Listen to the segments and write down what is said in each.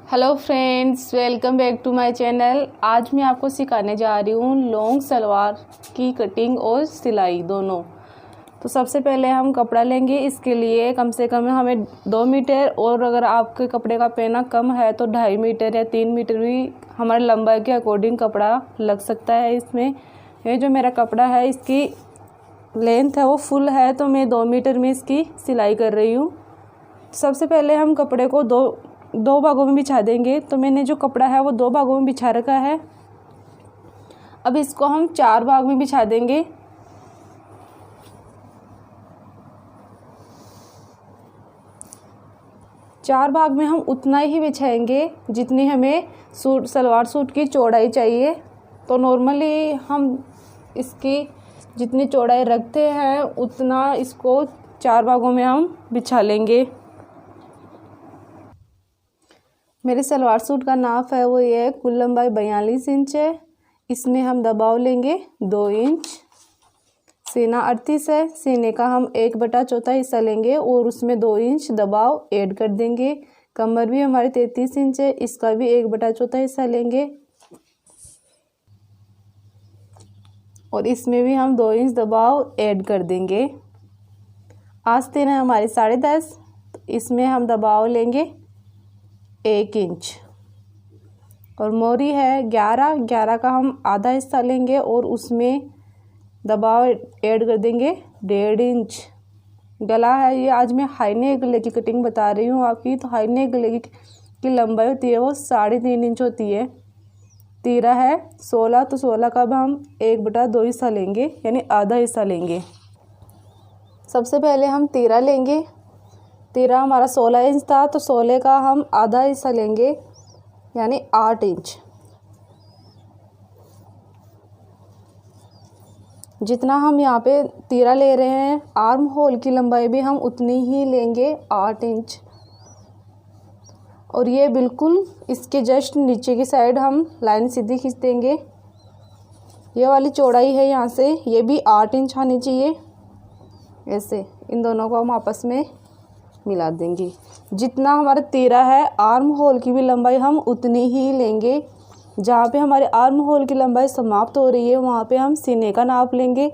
Hello friends, welcome back to my channel. आज मैं आपको सिखाने जा रही हूँ लॉन्ग सलवार की कटिंग और सिलाई दोनों। तो सबसे पहले हम कपड़ा लेंगे। इसके लिए कम से कम हमें 2 मीटर, और अगर आपके कपड़े का पैना कम है तो 2.5 मीटर या 3 मीटर भी हमारे लंबाई के अकॉर्डिंग कपड़ा लग सकता है इसमें। ये जो मेरा कपड़ा है इसकी लेंथ है वो फुल है, तो मैं 2 मीटर में इसकी सिलाई कर रही हूँ। सबसे पहले हम कपड़े को दो भागों में बिछा देंगे। तो मैंने जो कपड़ा है वो 2 भागों में बिछा रखा है। अब इसको हम 4 भाग में बिछा देंगे। चार भाग में हम उतना ही बिछाएंगे जितनी हमें सलवार सूट की चौड़ाई चाहिए। तो नॉर्मली हम इसकी जितनी चौड़ाई रखते हैं उतना इसको 4 भागों में हम बिछा लेंगे। मेरे सलवार सूट का नाप है वो ये, कुल लंबाई 42 इंच है। इसमें हम दबाव लेंगे 2 इंच। सीना 38 है, सीने का हम 1/4 हिस्सा लेंगे और उसमें 2 इंच दबाव ऐड कर देंगे। कमर भी हमारी 33 इंच है, इसका भी 1/4 हिस्सा लेंगे और इसमें भी हम 2 इंच दबाव ऐड कर देंगे। आस्तीन है हमारी 10.5, तो इसमें हम दबाव लेंगे 1 इंच। और मोरी है 11 का हम आधा हिस्सा लेंगे और उसमें दबाव ऐड कर देंगे 1.5 इंच। गला है ये, आज मैं हाई नेक गले की कटिंग बता रही हूँ आपकी। तो हाई नेक गले की लंबाई होती है वो 3.5 इंच होती है। तीरा है 16, तो 16 का भी हम 1/2 हिस्सा लेंगे, यानी आधा हिस्सा लेंगे। सबसे पहले हम तीरा लेंगे। तीरा हमारा 16 इंच था, तो 16 का हम आधा हिस्सा लेंगे, यानी 8 इंच। जितना हम यहाँ पे तीरा ले रहे हैं, आर्म होल की लंबाई भी हम उतनी ही लेंगे, 8 इंच। और ये बिल्कुल इसके जस्ट नीचे की साइड हम लाइन सीधी खींच देंगे। ये वाली चौड़ाई है यहाँ से, ये भी 8 इंच आनी चाहिए। ऐसे इन दोनों को हम आपस में मिला देंगे। जितना हमारा तीरा है, आर्म होल की भी लंबाई हम उतनी ही लेंगे। जहाँ पे हमारे आर्म होल की लंबाई समाप्त हो रही है वहाँ पे हम सीने का नाप लेंगे।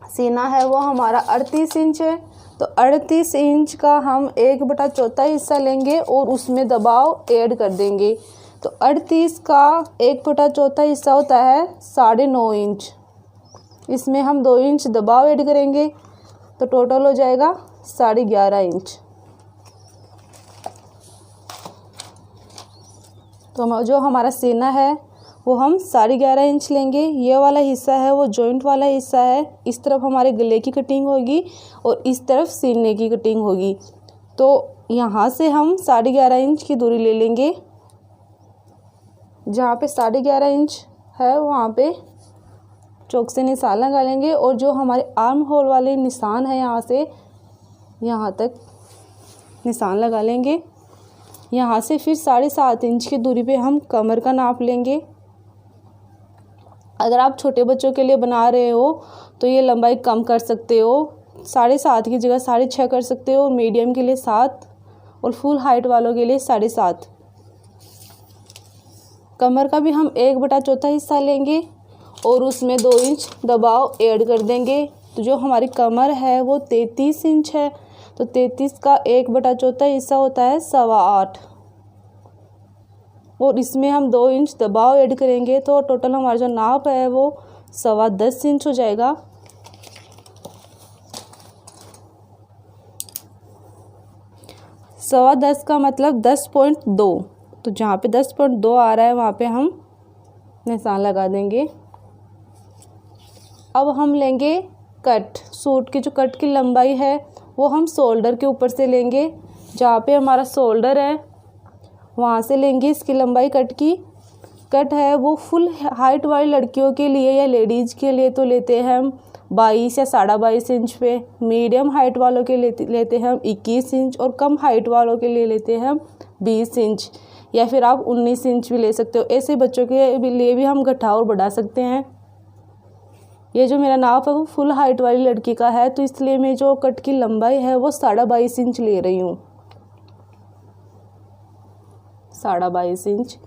सीना है वो हमारा 38 इंच है, तो 38 इंच का हम 1/4 हिस्सा लेंगे और उसमें दबाव ऐड कर देंगे। तो 38 का 1/4 हिस्सा होता है 9.5 इंच। इसमें हम 2 इंच दबाव ऐड करेंगे, तो टोटल हो जाएगा 11.5 इंच। तो जो हमारा सीना है वो हम 11.5 इंच लेंगे। ये वाला हिस्सा है वो जॉइंट वाला हिस्सा है। इस तरफ हमारे गले की कटिंग होगी और इस तरफ सीने की कटिंग होगी। तो यहाँ से हम 11.5 इंच की दूरी ले लेंगे। जहाँ पे 11.5 इंच है वहाँ पे चौक से निशान लगा लेंगे और जो हमारे आर्म होल वाले निशान है यहाँ से यहाँ तक निशान लगा लेंगे। यहाँ से फिर 7.5 इंच की दूरी पे हम कमर का नाप लेंगे। अगर आप छोटे बच्चों के लिए बना रहे हो तो ये लंबाई कम कर सकते हो, 7.5 की जगह 6.5 कर सकते हो। मीडियम के लिए 7 और फुल हाइट वालों के लिए 7.5। कमर का भी हम 1/4 हिस्सा लेंगे और उसमें 2 इंच दबाव ऐड कर देंगे। तो जो हमारी कमर है वो 33 इंच है, तो 33 का 1/4 हिस्सा होता है 8.25, और इसमें हम 2 इंच दबाव ऐड करेंगे। तो टोटल हमारा जो नाप है वो 10.25 इंच हो जाएगा। सवा 10 का मतलब 10.2, तो जहाँ पे 10.2 आ रहा है वहाँ पे हम निशान लगा देंगे। अब हम लेंगे कट। सूट की जो कट की लंबाई है वो हम शोल्डर के ऊपर से लेंगे। जहाँ पे हमारा शोल्डर है वहाँ से लेंगे इसकी लंबाई कट की। कट है वो फुल हाइट वाली लड़कियों के लिए या लेडीज़ के लिए तो लेते हैं हम 22 या 22.5 इंच पे। मीडियम हाइट वालों के लेते हैं हम 21 इंच और कम हाइट वालों के लिए लेते हैं हम 20 इंच, या फिर आप 19 इंच भी ले सकते हो। ऐसे बच्चों के लिए भी हम घटा और बढ़ा सकते हैं। ये जो मेरा नाप है वो फुल हाइट वाली लड़की का है, तो इसलिए मैं जो कट की लंबाई है वो 22.5 इंच ले रही हूँ। 22.5 इंच।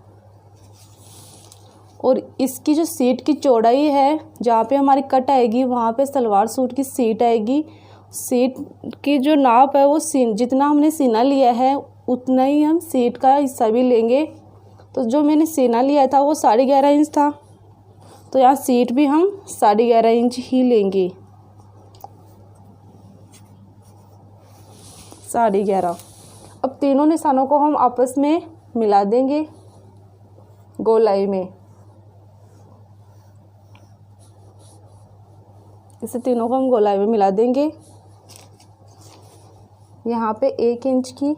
और इसकी जो सीट की चौड़ाई है, जहाँ पे हमारी कट आएगी वहाँ पे सलवार सूट की सीट आएगी। सीट की जो नाप है वो जितना हमने सीना लिया है उतना ही हम सीट का हिस्सा भी लेंगे। तो जो मैंने सीना लिया था वो 11.5 इंच था, तो यहाँ सीट भी हम 11.5 इंच ही लेंगे। 11.5। अब तीनों निशानों को हम आपस में मिला देंगे गोलाई में। इसे तीनों को हम गोलाई में मिला देंगे। यहाँ पे 1 इंच की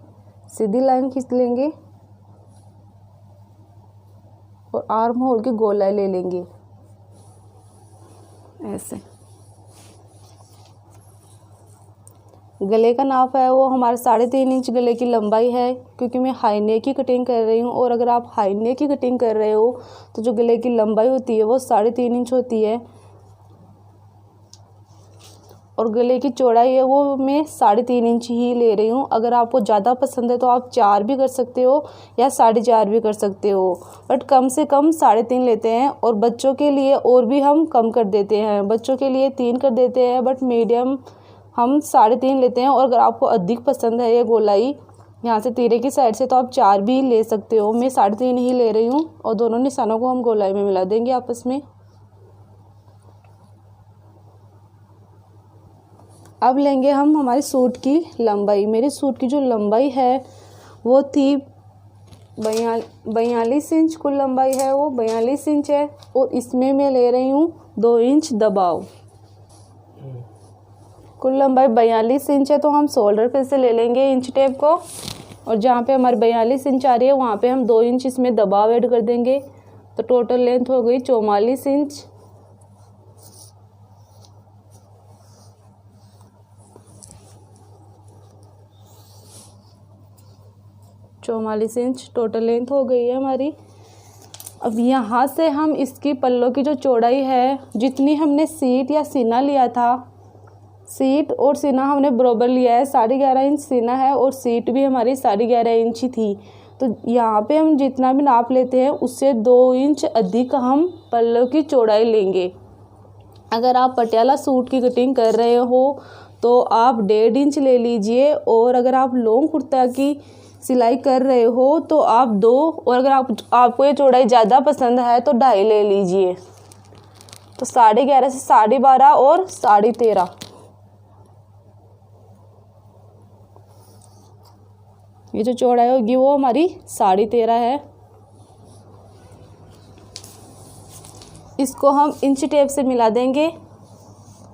सीधी लाइन खींच लेंगे और आर्म होल की गोलाई ले लेंगे ऐसे। गले का नाप है वो हमारे 3.5 इंच गले की लंबाई है, क्योंकि मैं हाई नेक की कटिंग कर रही हूँ। और अगर आप हाई नेक की कटिंग कर रहे हो तो जो गले की लंबाई होती है वो 3.5 इंच होती है। और गले की चौड़ाई है वो मैं 3.5 इंच ही ले रही हूँ। अगर आपको ज़्यादा पसंद है तो आप 4 भी कर सकते हो या 4.5 भी कर सकते हो, बट कम से कम 3.5 लेते हैं। और बच्चों के लिए और भी हम कम कर देते हैं, बच्चों के लिए 3 कर देते हैं, बट मीडियम हम 3.5 लेते हैं। और अगर आपको अधिक पसंद है ये गोलाई यहाँ से तीरे की साइड से तो आप 4 भी ले सकते हो। मैं 3.5 ही ले रही हूँ। और दोनों निशानों को हम गोलाई में मिला देंगे आपस में। अब लेंगे हम हमारे सूट की लंबाई। मेरे सूट की जो लंबाई है वो थी 42 इंच। कुल लंबाई है वो 42 इंच है। और इसमें मैं ले रही हूँ 2 इंच दबाव। कुल लंबाई 42 इंच है, तो हम शोल्डर पे से ले लेंगे इंच टेप को। और जहाँ पे हमारी 42 इंच आ रही है वहाँ पे हम 2 इंच इसमें दबाव ऐड कर देंगे। तो टोटल लेंथ हो गई 44 इंच। 44 इंच टोटल लेंथ हो गई है हमारी। अब यहाँ से हम इसकी पल्लों की जो चौड़ाई है, जितनी हमने सीट या सीना लिया था, सीट और सीना हमने बराबर लिया है। 11.5 इंच सीना है और सीट भी हमारी 11.5 इंच ही थी। तो यहाँ पे हम जितना भी नाप लेते हैं उससे 2 इंच अधिक हम पल्लों की चौड़ाई लेंगे। अगर आप पटियाला सूट की कटिंग कर रहे हो तो आप 1.5 इंच ले लीजिए। और अगर आप लॉन्ग कुर्ता की सिलाई कर रहे हो तो आप 2, और अगर आपको ये चौड़ाई ज़्यादा पसंद है तो 2.5 ले लीजिए। तो 11.5 से 12.5 और 13.5, ये जो चौड़ाई होगी वो हमारी 13.5 है। इसको हम इंच टेप से मिला देंगे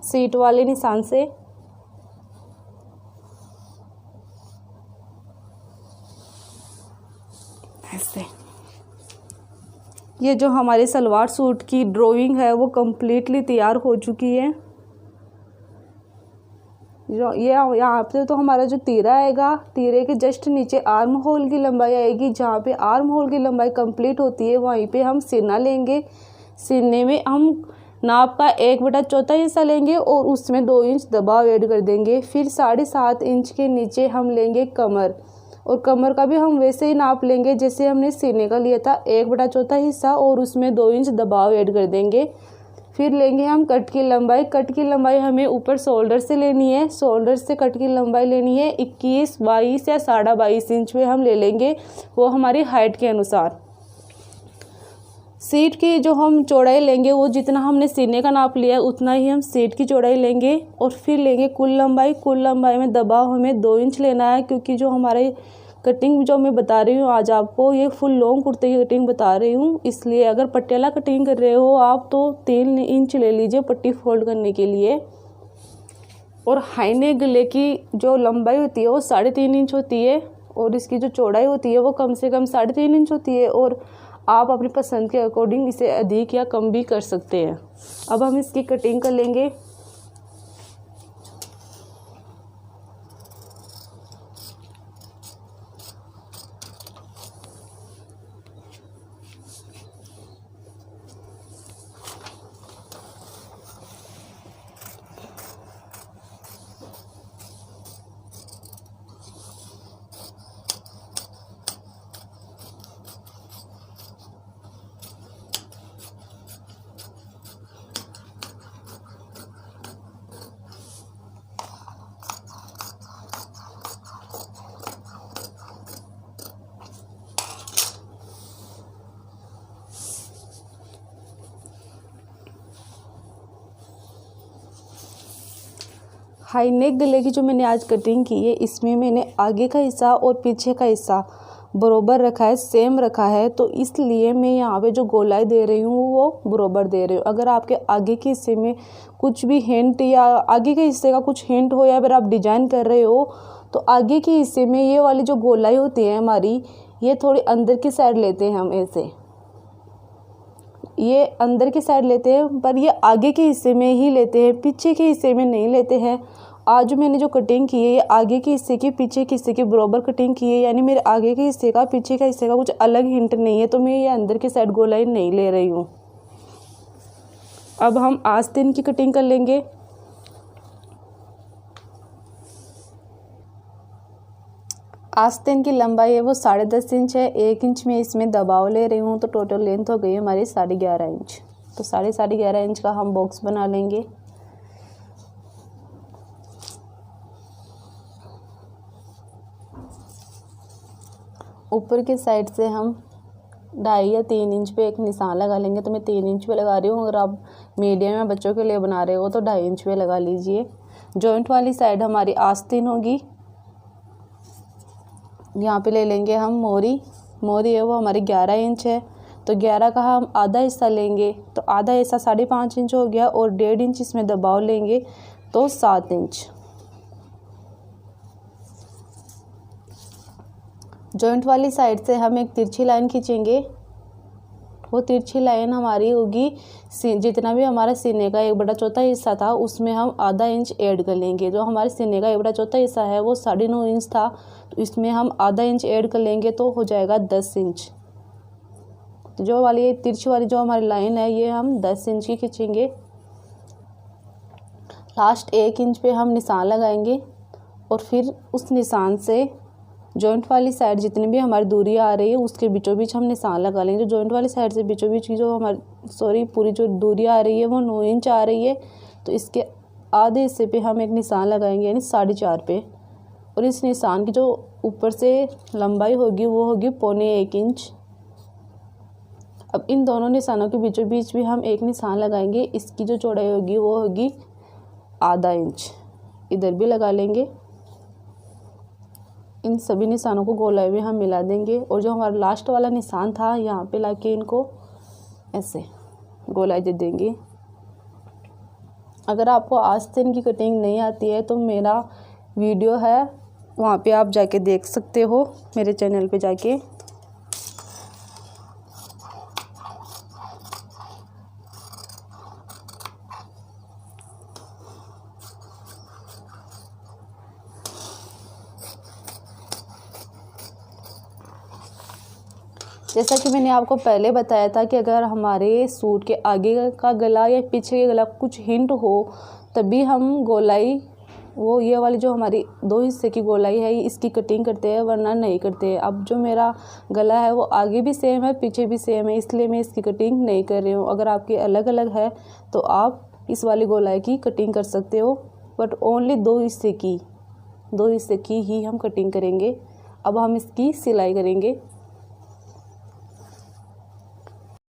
सीट वाले निशान से। ऐसे ये जो हमारे सलवार सूट की ड्राइंग है वो कम्प्लीटली तैयार हो चुकी है। जो ये यहाँ पे तो हमारा जो तीरा आएगा, तीरे के जस्ट नीचे आर्म होल की लंबाई आएगी। जहाँ पे आर्म होल की लंबाई कंप्लीट होती है वहीं पे हम सीना लेंगे। सीने में हम नाप का 1/4 हिस्सा लेंगे और उसमें 2 इंच दबाव ऐड कर देंगे। फिर 7.5 इंच के नीचे हम लेंगे कमर, और कमर का भी हम वैसे ही नाप लेंगे जैसे हमने सीने का लिया था, 1/4 हिस्सा, और उसमें 2 इंच दबाव ऐड कर देंगे। फिर लेंगे हम कट की लंबाई। कट की लंबाई हमें ऊपर शोल्डर से लेनी है। शोल्डर से कट की लंबाई लेनी है 21, 22 या 22.5 इंच में हम ले लेंगे, वो हमारी हाइट के अनुसार। सीट की जो हम चौड़ाई लेंगे वो जितना हमने सीने का नाप लिया है उतना ही हम सीट की चौड़ाई लेंगे। और फिर लेंगे कुल लंबाई। कुल लंबाई में दबाव हमें 2 इंच लेना है, क्योंकि जो हमारे कटिंग जो मैं बता रही हूँ आज आपको, ये फुल लॉन्ग कुर्ते की कटिंग बता रही हूँ। इसलिए अगर पटियाला कटिंग कर रहे हो आप तो 3 इंच ले लीजिए पट्टी फोल्ड करने के लिए। और हाई नेक गले की जो लंबाई होती है वो 3.5 इंच होती है, और इसकी जो चौड़ाई होती है वो कम से कम 3.5 इंच होती है। और आप अपनी पसंद के अकॉर्डिंग इसे अधिक या कम भी कर सकते हैं। अब हम इसकी कटिंग कर लेंगे। हाई नेक गले की जो मैंने आज कटिंग की है, इसमें मैंने आगे का हिस्सा और पीछे का हिस्सा बरोबर रखा है, सेम रखा है, तो इसलिए मैं यहाँ पे जो गोलाई दे रही हूँ वो बरोबर दे रही हूँ। अगर आपके आगे के हिस्से में कुछ भी हिंट या आगे के हिस्से का कुछ हिंट हो या फिर आप डिजाइन कर रहे हो, तो आगे के हिस्से में ये वाली जो गोलाई होती है हमारी, ये थोड़ी अंदर की साइड लेते हैं हम, ऐसे ये अंदर की साइड लेते हैं, पर ये आगे के हिस्से में ही लेते हैं, पीछे के हिस्से में नहीं लेते हैं। आज मैंने जो कटिंग की है ये आगे के हिस्से की पीछे के हिस्से की बराबर कटिंग की है, यानी मेरे आगे के हिस्से का पीछे का हिस्से का कुछ अलग हिंट नहीं है, तो मैं ये अंदर की साइड गोलाई नहीं ले रही हूँ। अब हम आस्तीन की कटिंग कर लेंगे। आस्तीन की लंबाई है वो 10.5 इंच है, 1 इंच में इसमें दबाव ले रही हूँ, तो टोटल लेंथ हो गई हमारी 11.5 इंच। तो 11.5 इंच का हम बॉक्स बना लेंगे। ऊपर की साइड से हम 2.5 या 3 इंच पे एक निशान लगा लेंगे, तो मैं 3 इंच पे लगा रही हूँ। अगर आप मीडियम या बच्चों के लिए बना रहे हो तो 2.5 इंच पे लगा लीजिए। जॉइंट वाली साइड हमारी आस्तीन होगी, यहाँ पे ले लेंगे हम मोरी। मोरी है वो हमारी 11 इंच है, तो 11 का हम आधा हिस्सा लेंगे, तो आधा हिस्सा 5.5 इंच हो गया, और 1.5 इंच इसमें दबाव लेंगे तो 7 इंच। जॉइंट वाली साइड से हम एक तिरछी लाइन खींचेंगे। वो तिरछी लाइन हमारी होगी, जितना भी हमारा सीने का 1/4 हिस्सा था उसमें हम आधा इंच ऐड कर लेंगे। जो हमारे सीने का 1/4 हिस्सा है वो 9.5 इंच था, तो इसमें हम आधा इंच ऐड कर लेंगे तो हो जाएगा 10 इंच। तो जो वाली तिरछी वाली जो हमारी लाइन है ये हम 10 इंच की खींचेंगे। लास्ट 1 इंच पे हम निशान लगाएंगे, और फिर उस निशान से जॉइंट वाली साइड जितनी भी हमारी दूरी आ रही है उसके बीचों बीच हम निशान लगा लेंगे। जो जॉइंट वाली साइड से बीचों बीच की जो हमारी पूरी जो दूरी आ रही है वो 9 इंच आ रही है, तो इसके आधे हिस्से पे हम एक निशान लगाएंगे, यानी 4.5 पे। और इस निशान की जो ऊपर से लंबाई होगी वो होगी 1.25 इंच। अब इन दोनों निशानों के बीचों बीच भी हम एक निशान लगाएंगे, इसकी जो चौड़ाई होगी वो होगी आधा इंच, इधर भी लगा लेंगे। इन सभी निशानों को गोलाई में हम मिला देंगे, और जो हमारा लास्ट वाला निशान था यहाँ पे लाके इनको ऐसे गोलाई दे देंगे। अगर आपको आस्तीन की कटिंग नहीं आती है तो मेरा वीडियो है वहाँ पे आप जाके देख सकते हो, मेरे चैनल पे जाके। जैसा कि मैंने आपको पहले बताया था कि अगर हमारे सूट के आगे का गला या पीछे का गला कुछ हिंट हो तभी हम गोलाई, वो ये वाली जो हमारी 2 हिस्से की गोलाई है इसकी कटिंग करते हैं, वरना नहीं करते हैं। अब जो मेरा गला है वो आगे भी सेम है पीछे भी सेम है, इसलिए मैं इसकी कटिंग नहीं कर रही हूँ। अगर आपकी अलग अलग है तो आप इस वाली गोलाई की कटिंग कर सकते हो, बट ओनली 2 हिस्से की ही हम कटिंग करेंगे। अब हम इसकी सिलाई करेंगे।